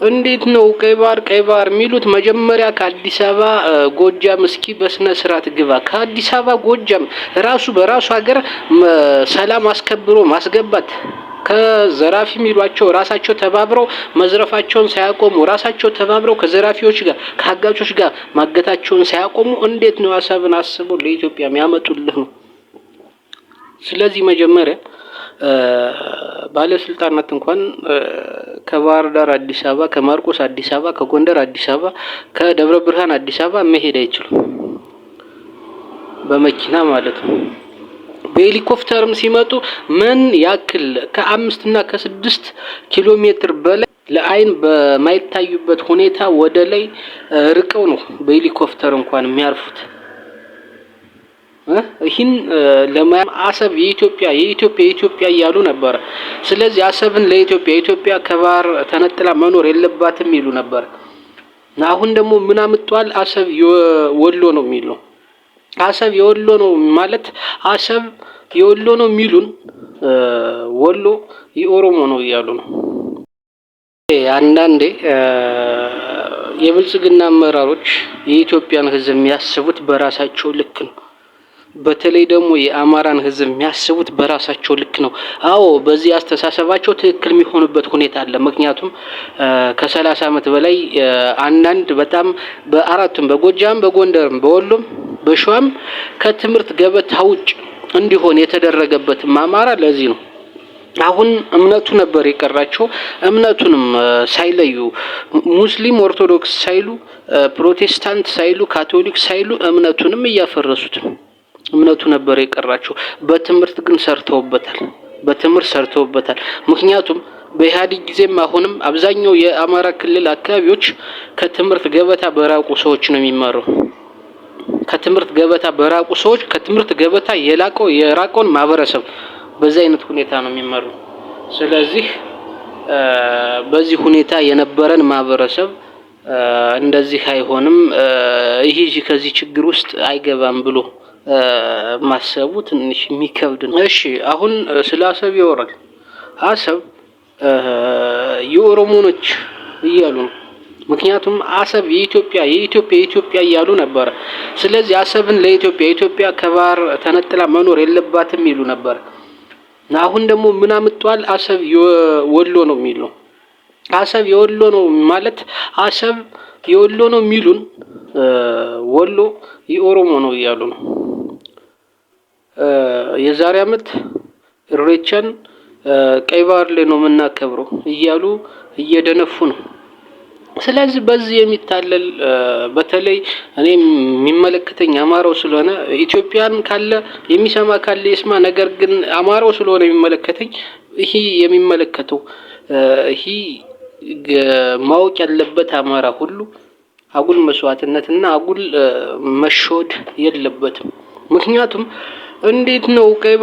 እንዴት ነው ቀይ ባህር የሚሉት? መጀመሪያ ከአዲስ አበባ ጎጃም እስኪ በስነ ስርዓት ግባ። ከአዲስ አበባ ጎጃም ራሱ በራሱ ሀገር ሰላም አስከብሮ ማስገባት ከዘራፊ የሚሏቸው ራሳቸው ተባብረው መዝረፋቸውን ሳያቆሙ ራሳቸው ተባብረው ከዘራፊዎች ጋር ከአጋቾች ጋር ማገታቸውን ሳያቆሙ እንዴት ነው አሰብን አስበው ለኢትዮጵያ የሚያመጡልህ ነው? ስለዚህ መጀመሪያ ባለስልጣናት እንኳን ከባህር ዳር አዲስ አበባ፣ ከማርቆስ አዲስ አበባ፣ ከጎንደር አዲስ አበባ፣ ከደብረ ብርሃን አዲስ አበባ መሄድ አይችሉም፣ በመኪና ማለት ነው። በሄሊኮፕተርም ሲመጡ ምን ያክል ከ5 እና ከ6 ኪሎ ሜትር በላይ ለአይን በማይታዩበት ሁኔታ ወደ ላይ ርቀው ነው በሄሊኮፕተር እንኳን የሚያርፉት። ይህን ለማያ አሰብ የኢትዮጵያ እያሉ ነበር። ስለዚህ አሰብን ለኢትዮጵያ ከባህር ተነጥላ መኖር የለባትም ይሉ ነበር። አሁን ደግሞ ምን አምጧል? አሰብ የወሎ ነው የሚለው። አሰብ የወሎ ነው ማለት አሰብ የወሎ ነው የሚሉን ወሎ የኦሮሞ ነው እያሉ ነው። አንዳንዴ የብልጽግና አመራሮች የኢትዮጵያን ሕዝብ የሚያስቡት በራሳቸው ልክ ነው። በተለይ ደግሞ የአማራን ሕዝብ የሚያስቡት በራሳቸው ልክ ነው። አዎ በዚህ አስተሳሰባቸው ትክክል የሚሆኑበት ሁኔታ አለ። ምክንያቱም ከ30 ዓመት በላይ አንዳንድ በጣም በአራቱም በጎጃም፣ በጎንደርም፣ በወሎም፣ በሸዋም ከትምህርት ገበታ ውጭ እንዲሆን የተደረገበትም አማራ ለዚህ ነው። አሁን እምነቱ ነበር የቀራቸው። እምነቱንም ሳይለዩ ሙስሊም፣ ኦርቶዶክስ ሳይሉ፣ ፕሮቴስታንት ሳይሉ፣ ካቶሊክ ሳይሉ እምነቱንም እያፈረሱት ነው። እምነቱ ነበር የቀራቸው። በትምህርት ግን ሰርተውበታል። ምክንያቱም በኢህአዴግ ጊዜም አሁንም አብዛኛው የአማራ ክልል አካባቢዎች ከትምህርት ገበታ በራቁ ሰዎች ነው የሚማረው። ከትምህርት ገበታ በራቁ ሰዎች ከትምህርት ገበታ የራቀውን ማህበረሰብ በዚህ አይነት ሁኔታ ነው የሚማረው። ስለዚህ በዚህ ሁኔታ የነበረን ማህበረሰብ እንደዚህ አይሆንም፣ ይሄ ከዚህ ችግር ውስጥ አይገባም ብሎ ማሰቡ ትንሽ የሚከብድ ነው። እሺ አሁን ስለ አሰብ ይወራል። አሰብ የኦሮሞ ነች እያሉ ነው። ምክንያቱም አሰብ የኢትዮጵያ እያሉ ነበር። ስለዚህ አሰብን ለኢትዮጵያ ከባህር ተነጥላ መኖር የለባትም ይሉ ነበር። አሁን ደግሞ ምን አምጧል? አሰብ የወሎ ነው የሚለው። አሰብ የወሎ ነው ማለት አሰብ የወሎ ነው የሚሉን ወሎ የኦሮሞ ነው እያሉ ነው። የዛሬ ዓመት ኢሬቻን ቀይ ባህር ላይ ነው የምናከብረው እያሉ እየደነፉ ነው። ስለዚህ በዚህ የሚታለል በተለይ እኔ የሚመለከተኝ አማራው ስለሆነ ኢትዮጵያን ካለ የሚሰማ ካለ ይስማ። ነገር ግን አማራው ስለሆነ የሚመለከተኝ ይሄ የሚመለከተው ይሄ ማወቅ ያለበት አማራ ሁሉ አጉል መስዋዕትነትና አጉል መሾድ የለበትም። ምክንያቱም እንዴት ነው ቀይ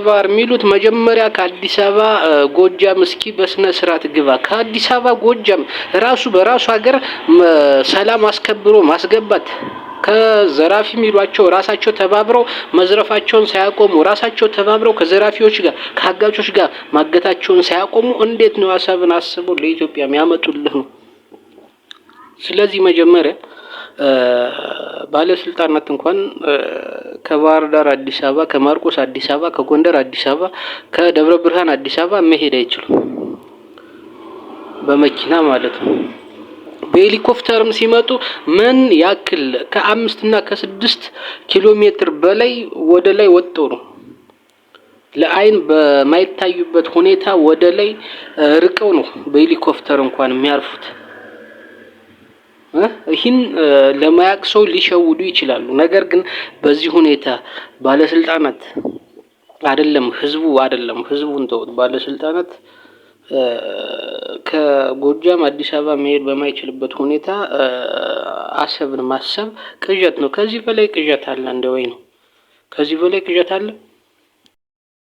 ባህር የሚሉት? መጀመሪያ ከአዲስ አበባ ጎጃም እስኪ በስነ ስርዓት ግባ። ከአዲስ አበባ ጎጃም ራሱ በራሱ ሀገር ሰላም አስከብሮ ማስገባት ከዘራፊ የሚሏቸው ራሳቸው ተባብረው መዝረፋቸውን ሳያቆሙ ራሳቸው ተባብረው ከዘራፊዎች ጋር ከአጋቾች ጋር ማገታቸውን ሳያቆሙ እንዴት ነው አሰብን አስበው ለኢትዮጵያ የሚያመጡልህ ነው? ስለዚህ መጀመሪያ ባለስልጣናት እንኳን ከባህር ዳር አዲስ አበባ፣ ከማርቆስ አዲስ አበባ፣ ከጎንደር አዲስ አበባ፣ ከደብረ ብርሃን አዲስ አበባ መሄድ አይችሉም፣ በመኪና ማለት ነው። በሄሊኮፕተርም ሲመጡ ምን ያክል ከ5 እና ከ6 ኪሎ ሜትር በላይ ወደ ላይ ወጥተው ነው ለአይን በማይታዩበት ሁኔታ ወደ ላይ ርቀው ነው በሄሊኮፕተር እንኳን የሚያርፉት። ይህን ለማያቅ ሰው ሊሸውዱ ይችላሉ። ነገር ግን በዚህ ሁኔታ ባለስልጣናት ህዝቡን ተውት፣ ባለስልጣናት ከጎጃም አዲስ አበባ መሄድ በማይችልበት ሁኔታ አሰብን ማሰብ ቅዠት ነው። ከዚህ በላይ ቅዠት አለ? እንደ ወይ ነው? ከዚህ በላይ ቅዠት አለ?